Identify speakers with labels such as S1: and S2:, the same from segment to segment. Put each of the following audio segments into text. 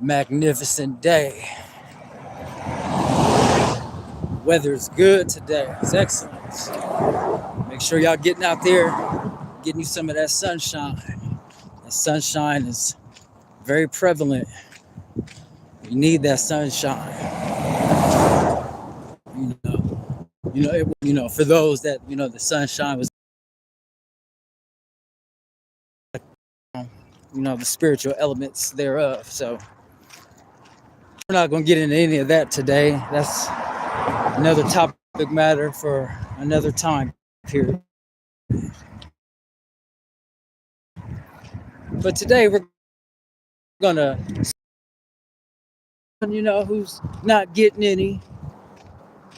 S1: magnificent day. Weather's good today. It's excellent. Make sure y'all getting out there, getting you some of that sunshine. That sunshine is very prevalent. You need that sunshine. For those that the sunshine was, the spiritual elements thereof. So we're not gonna get into any of that today. That's another topic matter for another time period. But today we're gonna, who's not getting any.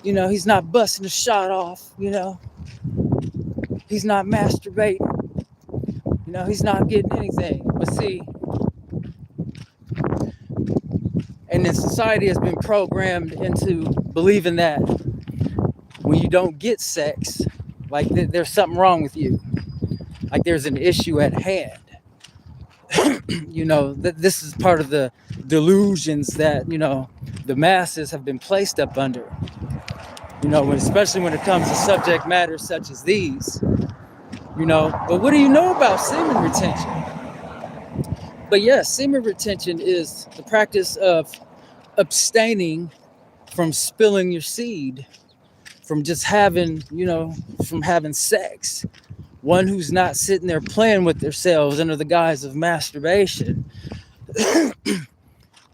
S1: He's not busting a shot off. He's not masturbating. He's not getting anything. But see, and then society has been programmed into believing that when you don't get sex, like there's something wrong with you, like there's an issue at hand. This is part of the delusions that the masses have been placed up under. Especially when it comes to subject matters such as these. But what do you know about semen retention? But yes, semen retention is the practice of abstaining from spilling your seed, from just having, from having sex. One who's not sitting there playing with themselves under the guise of masturbation.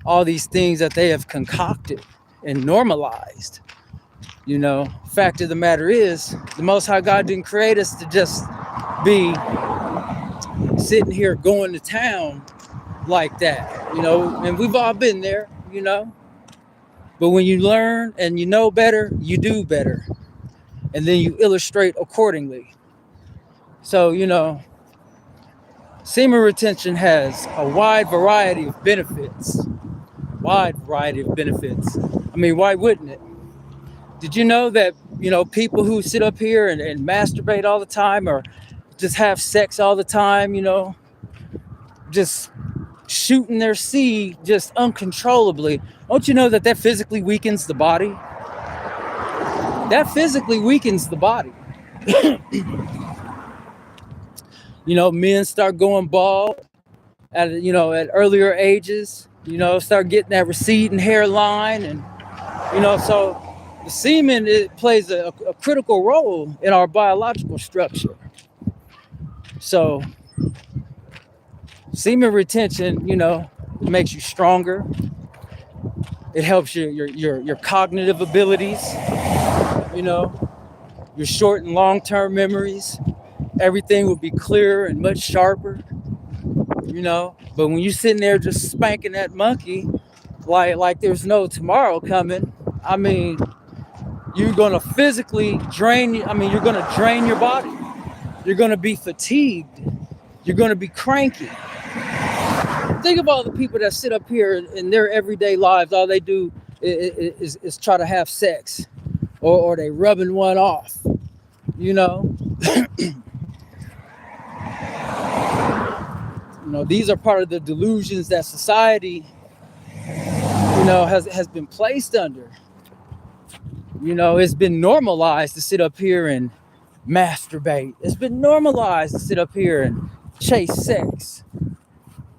S1: All these things that they have concocted and normalized. Fact of the matter is, the Most High God didn't create us to just be sitting here going to town like that, and we've all been there, but when you learn and you know better, you do better, and then you illustrate accordingly. So, semen retention has a wide variety of benefits. I mean, why wouldn't it? Did you know that, people who sit up here and masturbate all the time, or just have sex all the time, just shooting their seed just uncontrollably, don't you know that physically weakens the body? That physically weakens the body. Men start going bald at earlier ages, start getting that receding hairline, and so the semen, it plays a critical role in our biological structure. So semen retention, makes you stronger. It helps your cognitive abilities, your short and long-term memories. Everything will be clearer and much sharper, But when you're sitting there just spanking that monkey like there's no tomorrow coming, I mean, you're gonna physically drain. You're gonna drain your body. You're gonna be fatigued. You're gonna be cranky. Think of all the people that sit up here in their everyday lives. All they do is try to have sex, or they rubbing one off. These are part of the delusions that society, has been placed under. It's been normalized to sit up here and masturbate. It's been normalized to sit up here and chase sex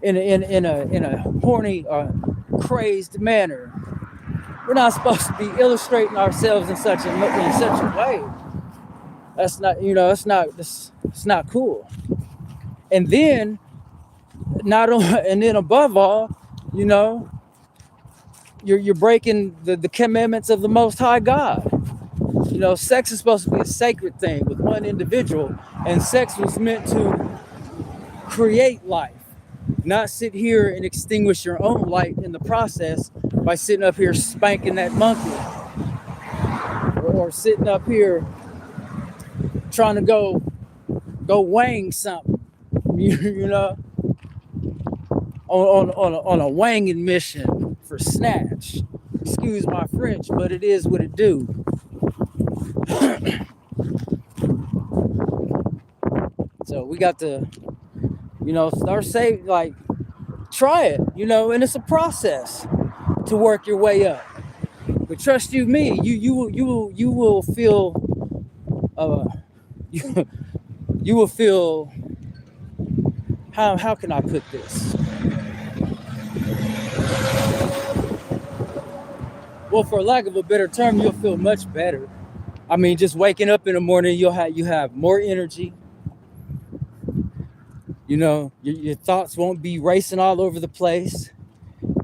S1: in a horny or crazed manner. We're not supposed to be illustrating ourselves in such a way. That's not, it's not cool. And then, above all, you're breaking the commandments of the Most High God. Sex is supposed to be a sacred thing with one individual, and sex was meant to create life, not sit here and extinguish your own light in the process by sitting up here spanking that monkey, or sitting up here trying to go wang something, on a wanging mission for snatch. Excuse my French, but it is what it do. So we got to, start try it, and it's a process to work your way up. But trust you me, you will feel you, you will feel, how can I put this? Well, for lack of a better term, you'll feel much better. I mean, just waking up in the morning, you have more energy. Your thoughts won't be racing all over the place.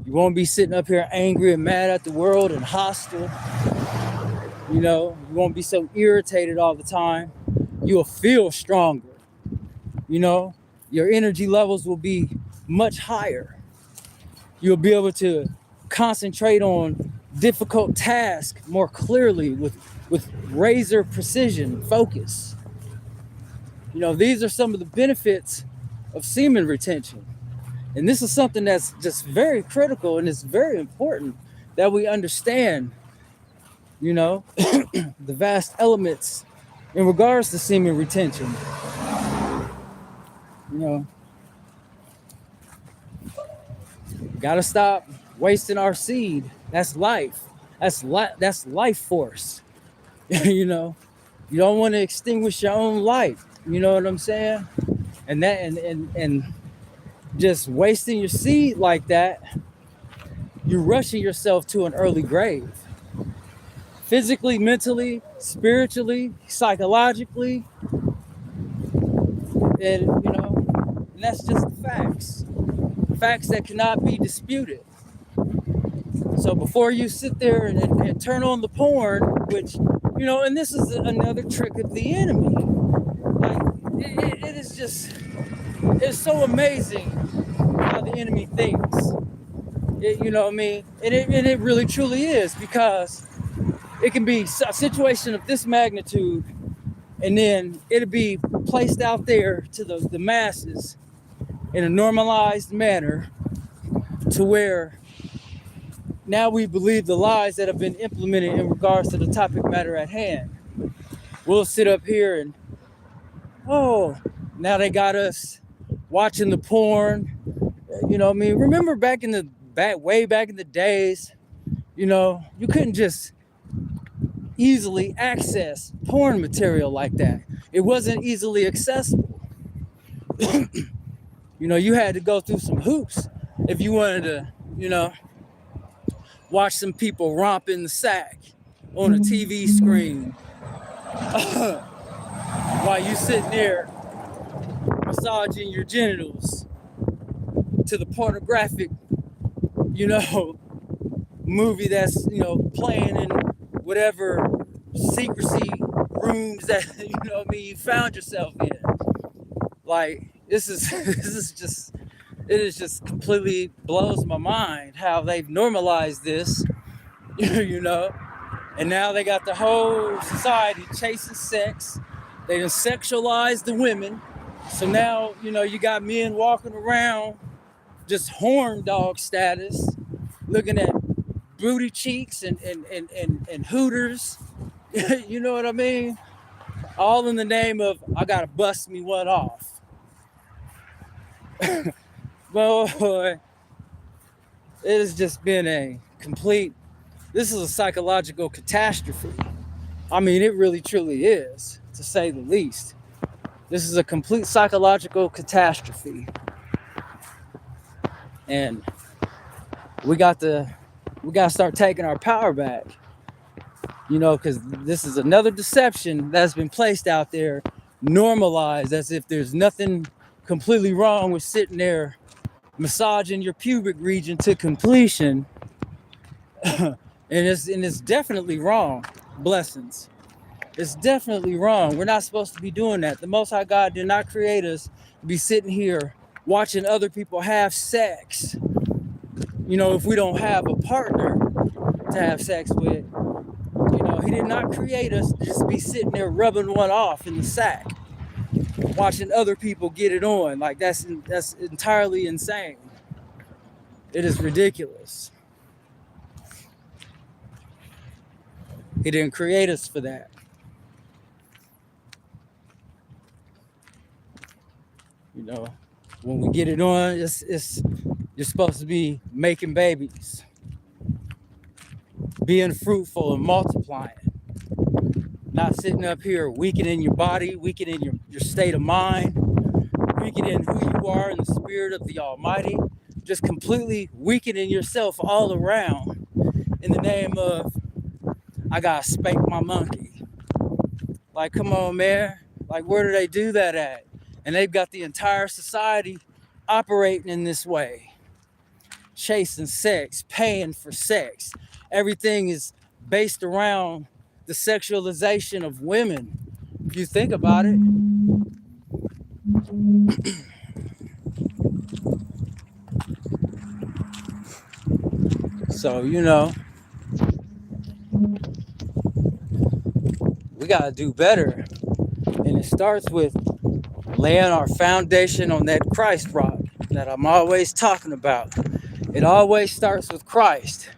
S1: You won't be sitting up here angry and mad at the world and hostile. You won't be so irritated all the time. You'll feel stronger. Your energy levels will be much higher. You'll be able to concentrate on difficult tasks more clearly with razor precision, focus. These are some of the benefits of semen retention. And this is something that's just very critical, and it's very important that we understand, the vast elements in regards to semen retention. Gotta stop wasting our seed. That's life. That's life force. You don't want to extinguish your own life. You know what I'm saying? And just wasting your seed like that, you're rushing yourself to an early grave. Physically, mentally, spiritually, psychologically, and that's just facts. Facts that cannot be disputed. So before you sit there and turn on the porn, which, and this is another trick of the enemy. Like, it is just, it's so amazing how the enemy thinks. You know what I mean? And it really truly is, because it can be a situation of this magnitude, and then it'll be placed out there to the masses in a normalized manner, to where now we believe the lies that have been implemented in regards to the topic matter at hand. We'll sit up here and, now they got us watching the porn. You know what I mean? Remember way back in the days, you couldn't just easily access porn material like that. It wasn't easily accessible. You had to go through some hoops if you wanted to, watch some people romp in the sack on a TV screen while you sitting there massaging your genitals to the pornographic, movie that's, playing in whatever secrecy rooms that, you found yourself in. Like, this is just completely blows my mind how they've normalized this, and now they got the whole society chasing sex. They done sexualized the women. So now, you got men walking around just horn dog status, looking at booty cheeks and hooters. You know what I mean? All in the name of, I gotta bust me one off. Boy, it has just been this is a psychological catastrophe. I mean, it really truly is, to say the least. This is a complete psychological catastrophe. And we got to start taking our power back. Because this is another deception that's been placed out there, normalized, as if there's nothing completely wrong with sitting there massaging your pubic region to completion. and it's definitely wrong. Blessings. It's definitely wrong. We're not supposed to be doing that. The Most High God did not create us to be sitting here watching other people have sex. If we don't have a partner to have sex with, he did not create us to just be sitting there rubbing one off in the sack, watching other people get it on. Like, that's entirely insane. It is ridiculous. He didn't create us for that. When we get it on, it's you're supposed to be making babies, being fruitful and multiplying, not sitting up here weakening your body, weakening your state of mind, weakening who you are in the spirit of the Almighty, just completely weakening yourself all around in the name of, I gotta spank my monkey. Like, come on, man. Like, where do they do that at? And they've got the entire society operating in this way, chasing sex, paying for sex. Everything is based around the sexualization of women. If you think about it, so, we got to do better. And it starts with laying our foundation on that Christ rock that I'm always talking about. It always starts with Christ.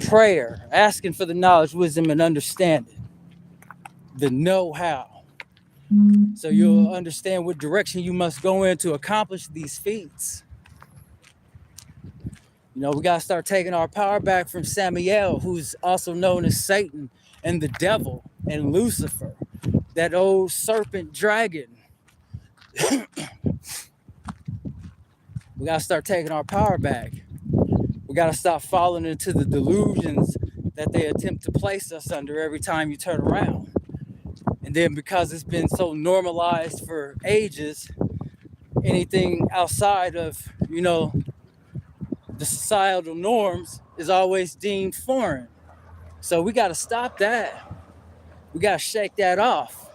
S1: Prayer, asking for the knowledge, wisdom, and understanding. The know-how. So you'll understand what direction you must go in to accomplish these feats. We got to start taking our power back from Samael, who's also known as Satan and the devil and Lucifer, that old serpent dragon. We got to start taking our power back. We got to stop falling into the delusions that they attempt to place us under every time you turn around. And then because it's been so normalized for ages, anything outside of, the societal norms is always deemed foreign. So we got to stop that. We got to shake that off.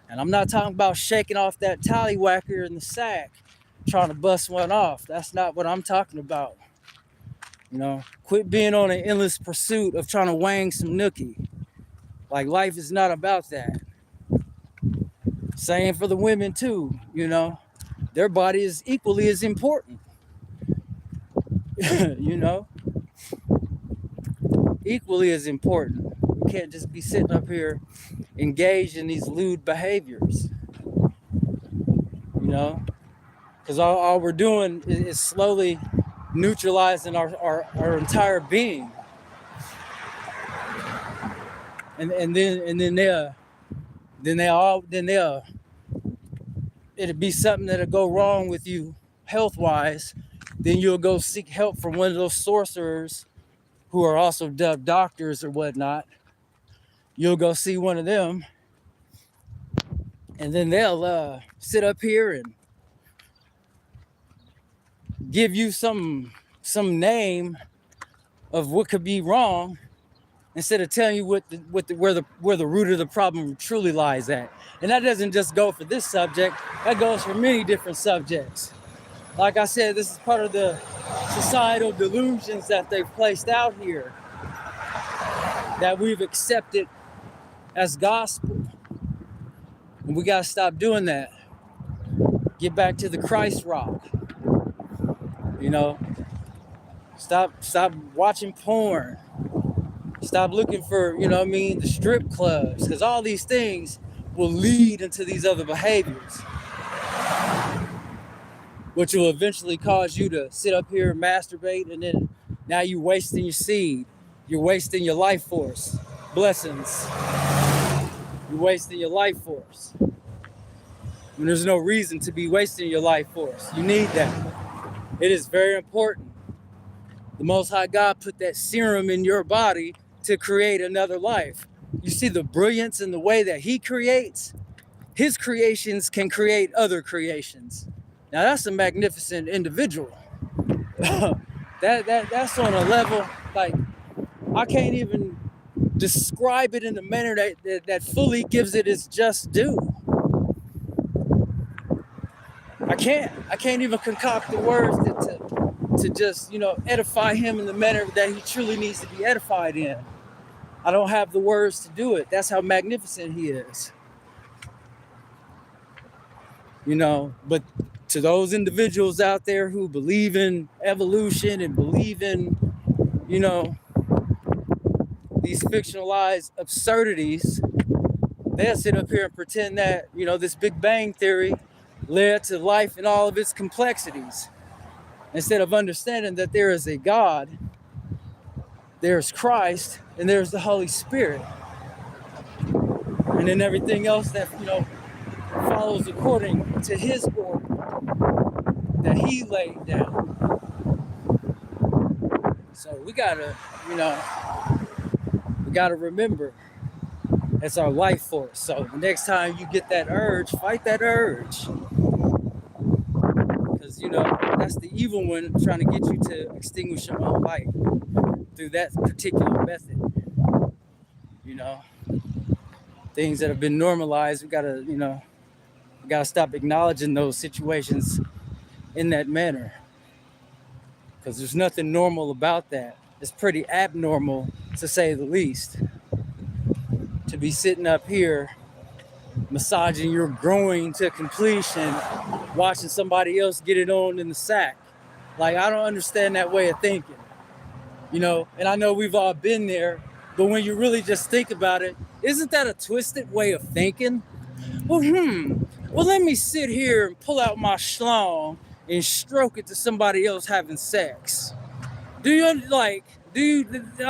S1: And I'm not talking about shaking off that tallywhacker in the sack, trying to bust one off. That's not what I'm talking about. Quit being on an endless pursuit of trying to wang some nookie. Like, life is not about that. Same for the women too, Their body is equally as important. Equally as important. We can't just be sitting up here engaged in these lewd behaviors, because all we're doing is slowly neutralizing our entire being. And then it'll be something that'll go wrong with you health-wise. Then you'll go seek help from one of those sorcerers who are also dubbed doctors or whatnot. You'll go see one of them, and then they'll sit up here and give you some name of what could be wrong, instead of telling you where the root of the problem truly lies at. And that doesn't just go for this subject, that goes for many different subjects. Like I said, this is part of the societal delusions that they've placed out here, that we've accepted as gospel. And we gotta stop doing that. Get back to the Christ rock. Stop watching porn. Stop looking for, the strip clubs, because all these things will lead into these other behaviors, which will eventually cause you to sit up here and masturbate, and then now you're wasting your seed. You're wasting your life force. Blessings. You're wasting your life force. When there's no reason to be wasting your life force. You need that. It is very important. The Most High God put that serum in your body to create another life. You see the brilliance in the way that he creates? His creations can create other creations. Now that's a magnificent individual. That's on a level, like, I can't even describe it in a manner that fully gives it its just due. I can't even concoct the words to just, edify him in the manner that he truly needs to be edified in. I don't have the words to do it. That's how magnificent he is. But to those individuals out there who believe in evolution and believe in, these fictionalized absurdities, they'll sit up here and pretend that, this Big Bang Theory led to life in all of its complexities. Instead of understanding that there is a God, there's Christ, and there's the Holy Spirit. And then everything else that, follows according to his order that he laid down. So we gotta, we gotta remember it's our life force. So the next time you get that urge, fight that urge. Because, that's the evil one trying to get you to extinguish your own light through that particular method. Things that have been normalized, we gotta stop acknowledging those situations in that manner. Because there's nothing normal about that. It's pretty abnormal, to say the least, to be sitting up here massaging your groin to completion, watching somebody else get it on in the sack. Like, I don't understand that way of thinking, and I know we've all been there, but when you really just think about it, isn't that a twisted way of thinking? Well, let me sit here and pull out my schlong and stroke it to somebody else having sex. I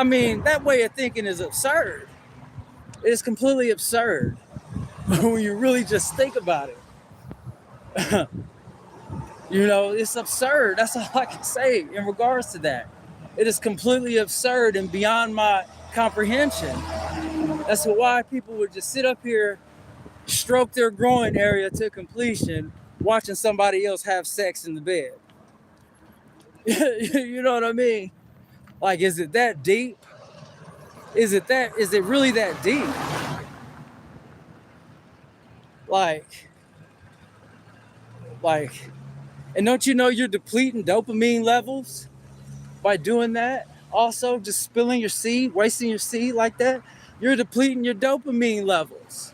S1: mean, that way of thinking is absurd. It's completely absurd when you really just think about it. It's absurd. That's all I can say in regards to that. It is completely absurd and beyond my comprehension. That's why people would just sit up here, stroke their groin area to completion, watching somebody else have sex in the bed. You know what I mean? Like, is it that deep? Is it really that deep? Like, and don't you know you're depleting dopamine levels by doing that? Also, just spilling your seed, wasting your seed like that, you're depleting your dopamine levels.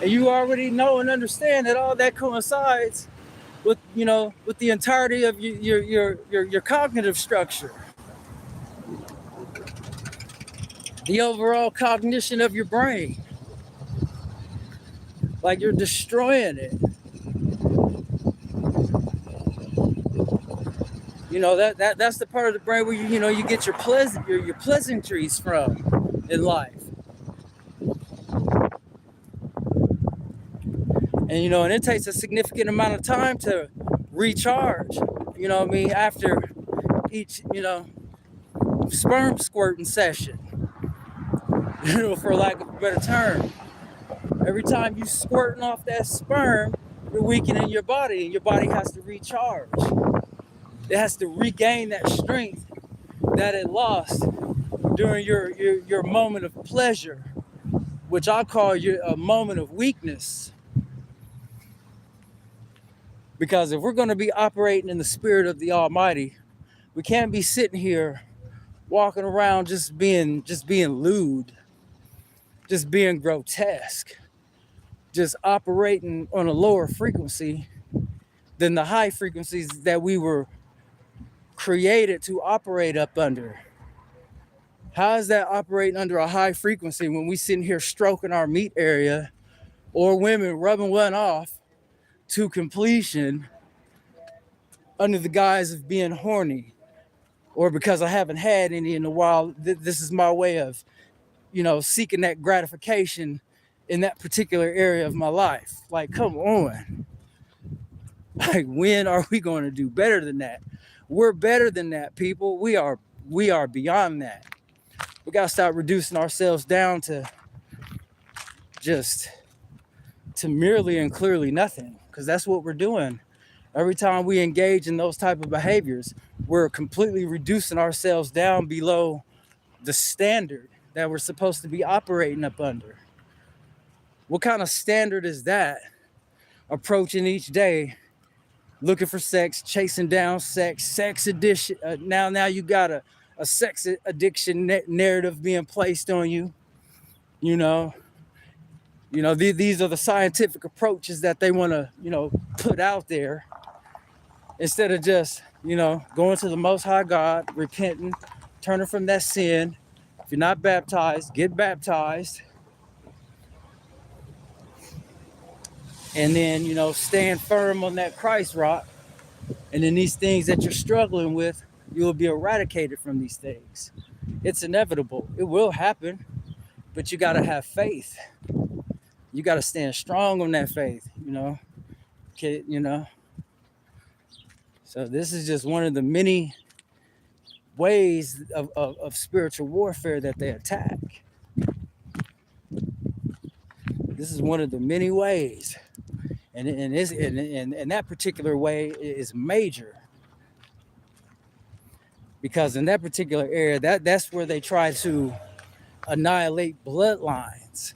S1: And you already know and understand that all that coincides with, with the entirety of your cognitive structure. The overall cognition of your brain. Like, you're destroying it. That's the part of the brain where you get your pleasantries from in life. And it takes a significant amount of time to recharge, after each, sperm squirting session, for lack of a better term. Every time you squirting off that sperm, you're weakening your body, and your body has to recharge. It has to regain that strength that it lost during your moment of pleasure, which I call a moment of weakness. Because if we're going to be operating in the spirit of the Almighty, we can't be sitting here walking around just being lewd, just being grotesque, just operating on a lower frequency than the high frequencies that we were created to operate up under. How is that operating under a high frequency when we sitting here stroking our meat area, or women rubbing one off to completion under the guise of being horny, or because I haven't had any in a while, this is my way of, seeking that gratification in that particular area of my life? Like, come on. Like, when are we going to do better than that? We're better than that, people. We are beyond that. We got to start reducing ourselves down to merely and clearly nothing, because that's what we're doing. Every time we engage in those type of behaviors, we're completely reducing ourselves down below the standard that we're supposed to be operating up under. What kind of standard is that? Approaching each day, looking for sex, chasing down sex addiction. Now you got a sex addiction narrative being placed on you. These are the scientific approaches that they want to, put out there, instead of just, going to the Most High God, repenting, turning from that sin. If you're not baptized, get baptized. and then, stand firm on that Christ rock. And then these things that you're struggling with, you will be eradicated from these things. It's inevitable. It will happen, but you got to have faith. You got to stand strong on that faith, Okay, So this is just one of the many ways of spiritual warfare that they attack. This is one of the many ways. And that particular way is major. Because in that particular area, that's where they try to annihilate bloodlines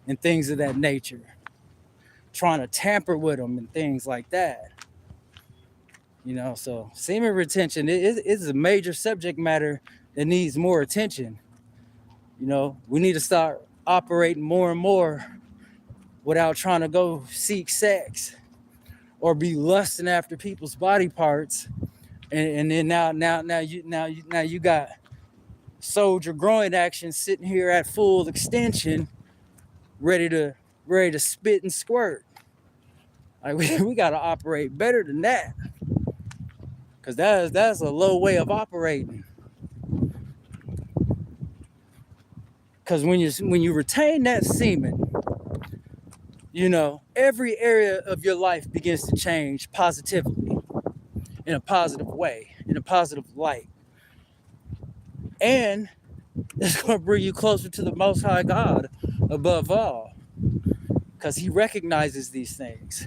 S1: and things of that nature, trying to tamper with them and things like that. So semen retention is a major subject matter that needs more attention. We need to start operating more and more without trying to go seek sex or be lusting after people's body parts. And then now you got soldier groin action sitting here at full extension, ready to spit and squirt. Like we got to operate better than that, because that's a low way of operating. Because when you retain that semen, every area of your life begins to change positively, in a positive way, in a positive light, and it's going to bring you closer to the Most High God above all, because He recognizes these things.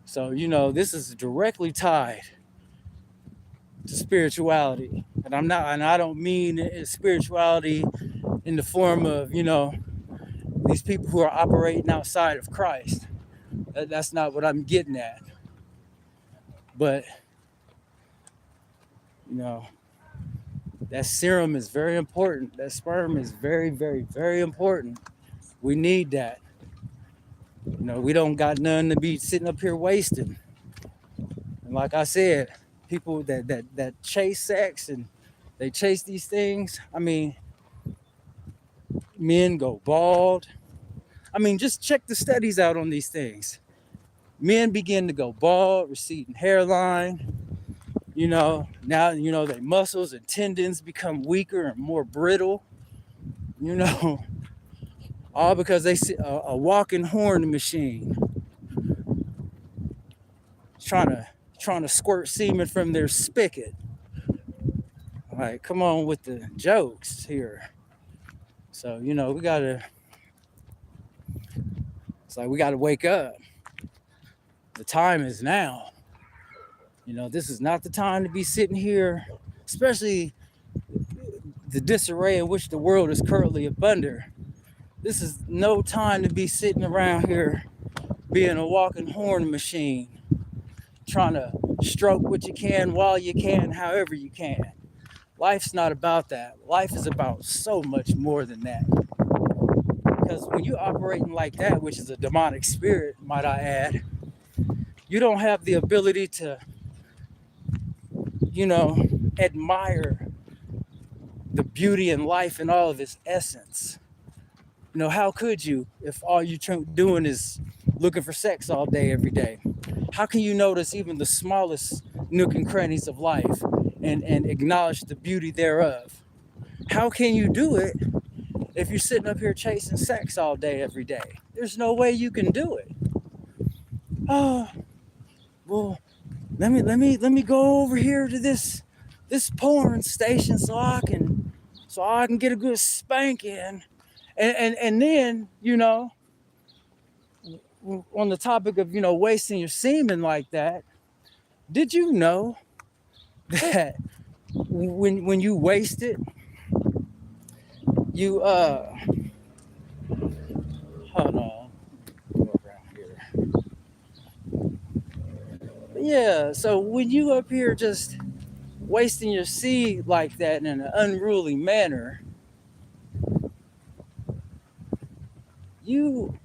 S1: So, this is directly tied to spirituality. And I don't mean spirituality in the form of, these people who are operating outside of Christ. That's not what I'm getting at. But, that serum is very important. That sperm is very, very, very important. We need that. We don't got none to be sitting up here wasting. And like I said, people that chase sex and they chase these things, men go bald. Just check the studies out on these things. Men begin to go bald, receding hairline. Now, their muscles and tendons become weaker and more brittle. All because they see a walking horn machine trying to squirt semen from their spigot. Like, come on with the jokes here. So, we gotta wake up. The time is now. This is not the time to be sitting here, especially the disarray in which the world is currently up under. This is no time to be sitting around here being a walking horn machine, trying to stroke what you can while you can, however you can. Life's not about that. Life is about so much more than that. Because when you're operating like that, which is a demonic spirit, might I add, you don't have the ability to, admire the beauty in life in all of its essence. How could you if all you're doing is looking for sex all day, every day? How can you notice even the smallest nook and crannies of life and acknowledge the beauty thereof? How can you do it if you're sitting up here chasing sex all day, every day? There's no way you can do it. Oh, well, let me go over here to this porn station so I can get a good spanking. And then, on the topic of, wasting your semen like that, did you know that when you waste it, you, hold on, go around here. But yeah, so when you up here just wasting your seed like that in an unruly manner, you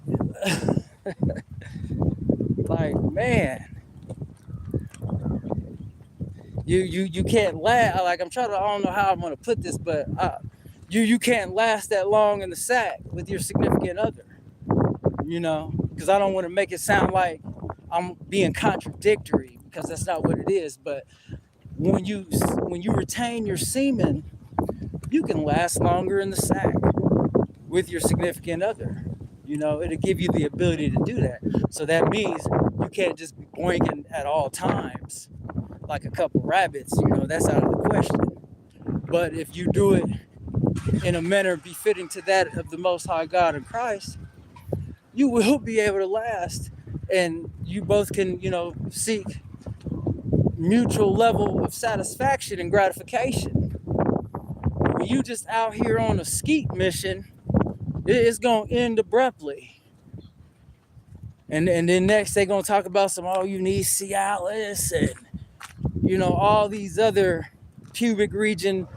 S1: like, man, you can't last. Like, I don't know how I'm gonna put this, but you can't last that long in the sack with your significant other, because I don't want to make it sound like I'm being contradictory, because that's not what it is. But when you retain your semen, you can last longer in the sack with your significant other. You know, it'll give you the ability to do that. So that means you can't just be boinking at all times like a couple rabbits. You know, that's out of the question. But if you do it in a manner befitting to that of the Most High God in Christ, you will be able to last, and you both can, you know, seek mutual level of satisfaction and gratification. When you just out here on a skeet mission, it's gonna end abruptly. And then next they're gonna talk about some, oh, you need Cialis and, you know, all these other pubic region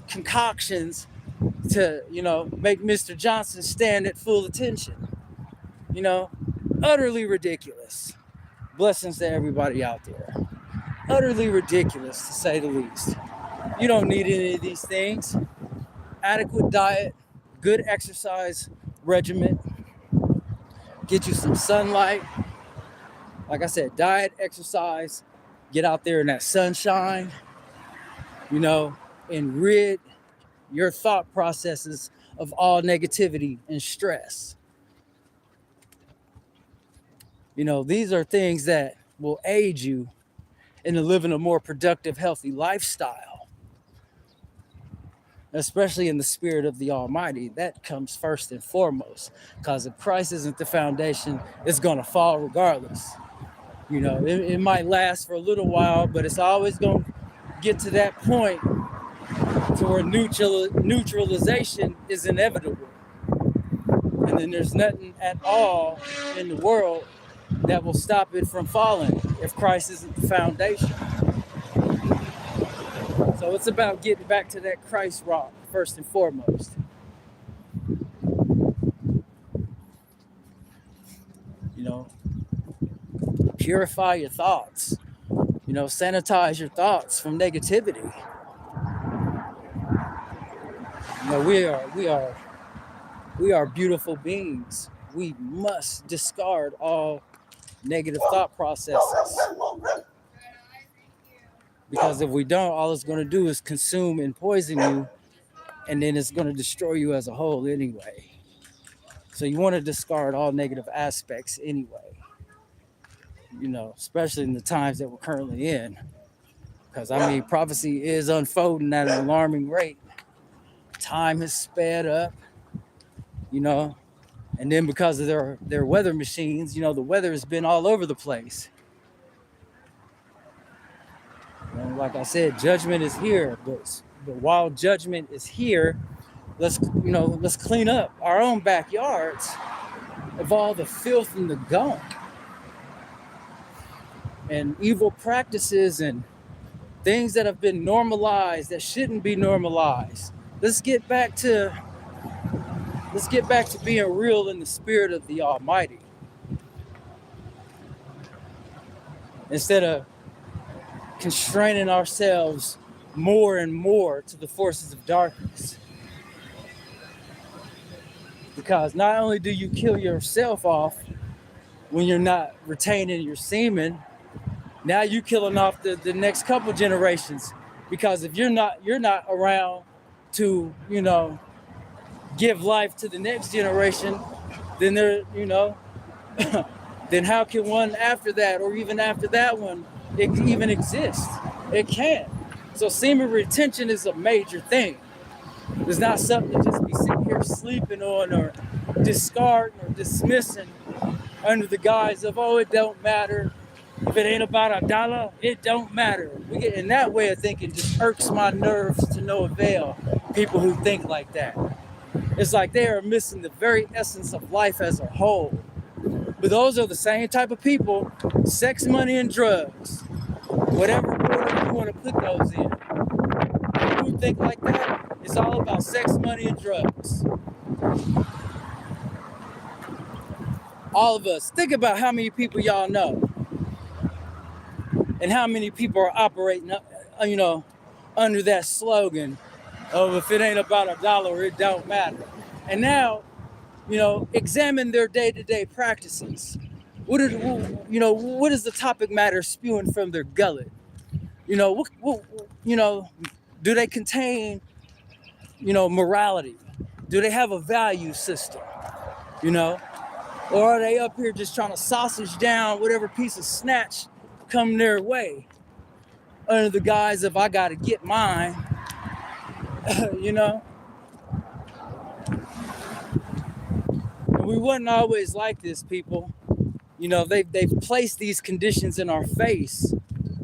S1: concoctions to, you know, make Mr. Johnson stand at full attention. You know, utterly ridiculous. Blessings to everybody out there. Utterly ridiculous, to say the least. You don't need any of these things. Adequate diet, good exercise regimen, get you some sunlight. Like I said, diet, exercise, get out there in that sunshine, you know, and rid your thought processes of all negativity and stress. You know, these are things that will aid you in living a more productive, healthy lifestyle, especially in the spirit of the Almighty. That comes first and foremost, because if Christ isn't the foundation, it's going to fall regardless. You know, it might last for a little while, but it's always going to get to that point to where neutralization is inevitable. And then there's nothing at all in the world that will stop it from falling if Christ isn't the foundation. So it's about getting back to that Christ rock first and foremost. You know, purify your thoughts. You know, sanitize your thoughts from negativity. You know, we are beautiful beings. We must discard all negative thought processes. Because if we don't, all it's going to do is consume and poison you, and then it's going to destroy you as a whole anyway. So you want to discard all negative aspects anyway. You know, especially in the times that we're currently in. Because, I mean, prophecy is unfolding at an alarming rate. Time has sped up, you know, and then because of their weather machines, you know, the weather has been all over the place. You know, like I said, judgment is here, but while judgment is here, let's clean up our own backyards of all the filth and the gunk and evil practices and things that have been normalized that shouldn't be normalized. Let's get back to being real in the spirit of the Almighty. Instead of constraining ourselves more and more to the forces of darkness. Because not only do you kill yourself off when you're not retaining your semen, now you're killing off the next couple generations. Because if you're not around to, you know, give life to the next generation, then then how can one after that, or even after that one, even exist? It can't. So semen retention is a major thing. It's not something to just be sitting here sleeping on or discarding or dismissing under the guise of, oh, it don't matter. If it ain't about $1, it don't matter. And that way of thinking just irks my nerves to no avail. People who think like that. It's like they are missing the very essence of life as a whole. But those are the same type of people, sex, money, and drugs. Whatever order you want to put those in. People who think like that, it's all about sex, money, and drugs. All of us. Think about how many people y'all know. And how many people are operating, you know, under that slogan of if it ain't about $1, it don't matter. And now examine their day-to-day practices. What is the topic matter spewing from their gullet? Do they contain, morality? Do they have a value system? You know, or are they up here just trying to sausage down whatever piece of snatch come their way under the guise of I gotta get mine? you know, and we wasn't always like this, people. They've placed these conditions in our face,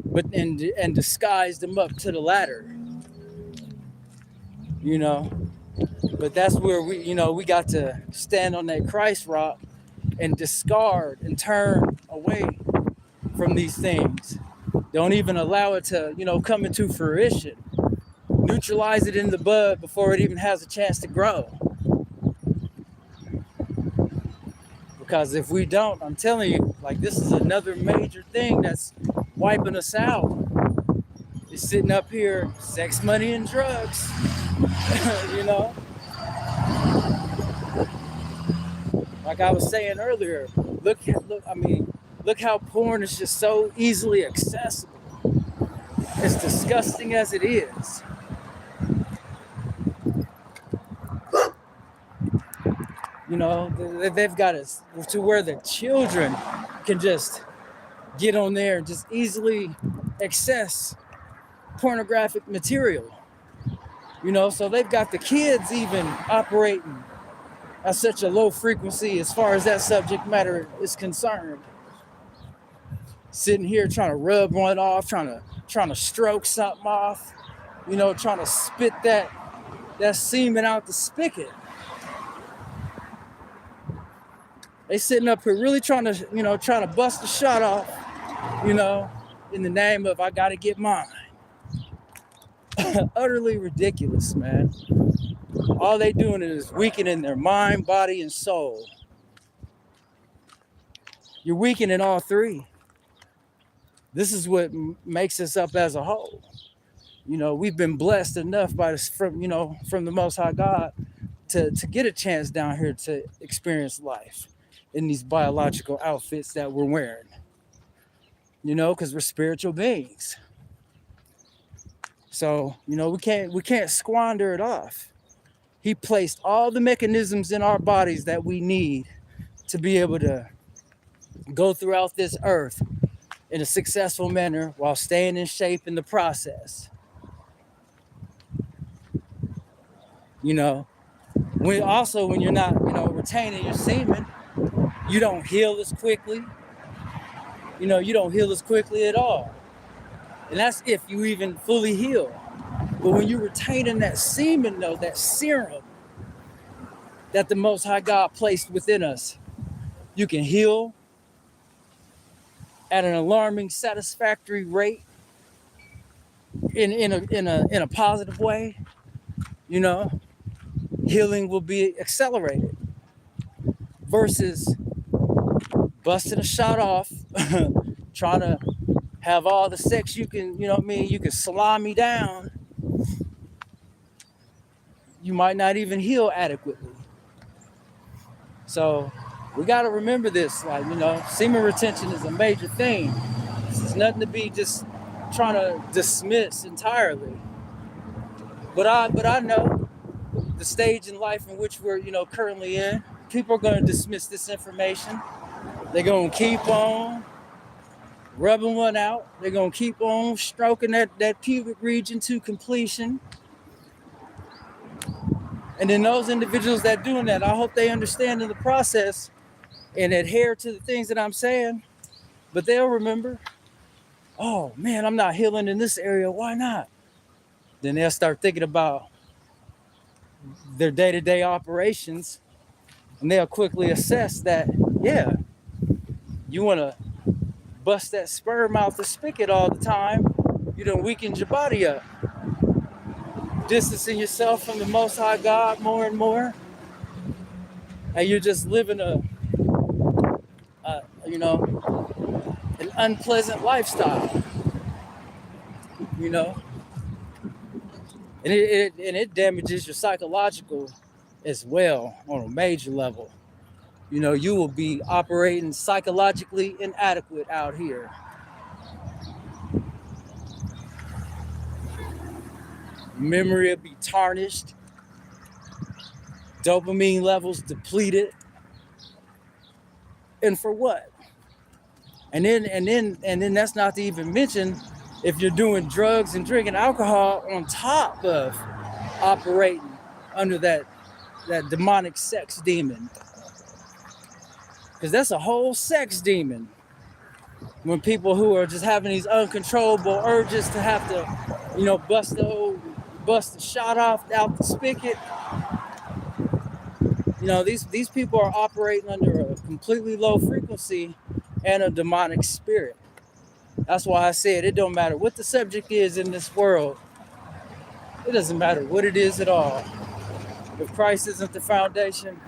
S1: but and disguised them up to the latter. But that's where we got to stand on that Christ rock and discard and turn away from these things. Don't even allow it to, come into fruition. Neutralize it in the bud before it even has a chance to grow. Because if we don't, I'm telling you, like, this is another major thing that's wiping us out. It's sitting up here, sex, money, and drugs. Like I was saying earlier, look how porn is just so easily accessible. As disgusting as it is. They've got us to where the children can just get on there and just easily access pornographic material. So they've got the kids even operating at such a low frequency as far as that subject matter is concerned. Sitting here trying to rub one off, trying to stroke something off, trying to spit that semen out the spigot. They sitting up here really trying to bust the shot off, in the name of I gotta get mine. Utterly ridiculous, man. All they doing is weakening their mind, body, and soul. You're weakening all three. This is what makes us up as a whole. We've been blessed enough from the Most High God to get a chance down here to experience life in these biological outfits that we're wearing. Because we're spiritual beings. So, we can't squander it off. He placed all the mechanisms in our bodies that we need to be able to go throughout this earth in a successful manner while staying in shape in the process. When you're not, retaining your semen, you don't heal as quickly. You don't heal as quickly at all. And that's if you even fully heal. But when you're retaining that semen, though, that serum that the Most High God placed within us, you can heal at an alarming, satisfactory rate in a positive way. Healing will be accelerated versus busting a shot off, trying to have all the sex you can, you can slime me down. You might not even heal adequately. So we got to remember this, semen retention is a major thing. This is nothing to be just trying to dismiss entirely. But I know the stage in life in which we're, currently in, people are going to dismiss this information. They're going to keep on rubbing one out. They're going to keep on stroking that pubic region to completion. And then those individuals that doing that, I hope they understand in the process and adhere to the things that I'm saying. But they'll remember, oh man, I'm not healing in this area. Why not? Then they'll start thinking about their day-to-day operations, and they'll quickly assess that, yeah, you want to bust that sperm out the spigot all the time, you done weakened your body up, distancing yourself from the Most High God more and more, and you're just living an unpleasant lifestyle, and it damages your psychological as well on a major level. You know, you will be operating psychologically inadequate out here. Memory will be tarnished, dopamine levels depleted. And for what? And then that's not to even mention if you're doing drugs and drinking alcohol on top of operating under that demonic sex demon. Because that's a whole sex demon. When people who are just having these uncontrollable urges to have to, bust the shot off out the spigot. You know, these people are operating under a completely low frequency and a demonic spirit. That's why I said it don't matter what the subject is in this world. It doesn't matter what it is at all. If Christ isn't the foundation,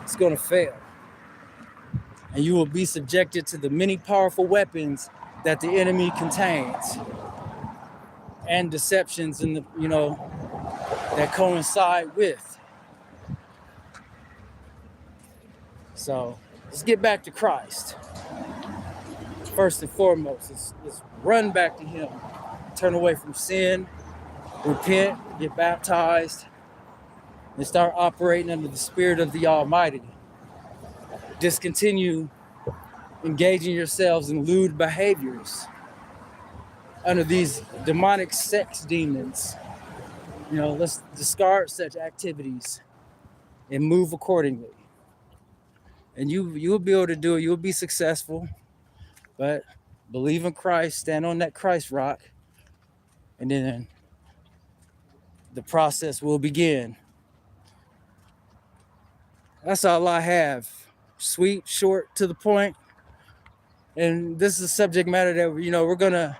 S1: it's going to fail. And you will be subjected to the many powerful weapons that the enemy contains and deceptions in that coincide with. So let's get back to Christ. First and foremost, let's run back to him. Turn away from sin, repent, get baptized, and start operating under the Spirit of the Almighty. Discontinue engaging yourselves in lewd behaviors under these demonic sex demons. Let's discard such activities and move accordingly. And you'll be able to do it. You'll be successful. But believe in Christ, stand on that Christ rock, and then the process will begin. That's all I have. Sweet, short, to the point. And this is a subject matter that we're gonna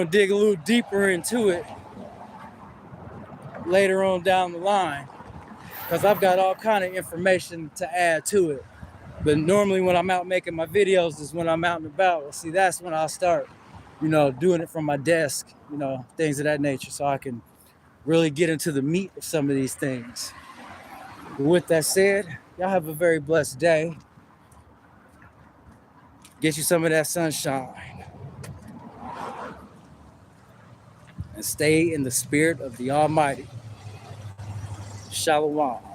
S1: dig a little deeper into it later on down the line, because I've got all kind of information to add to it. But normally when I'm out making my videos is when I'm out and about. See, that's when I'll start, doing it from my desk, things of that nature, so I can really get into the meat of some of these things. But with that said, y'all have a very blessed day. Get you some of that sunshine. And stay in the spirit of the Almighty. Shalom.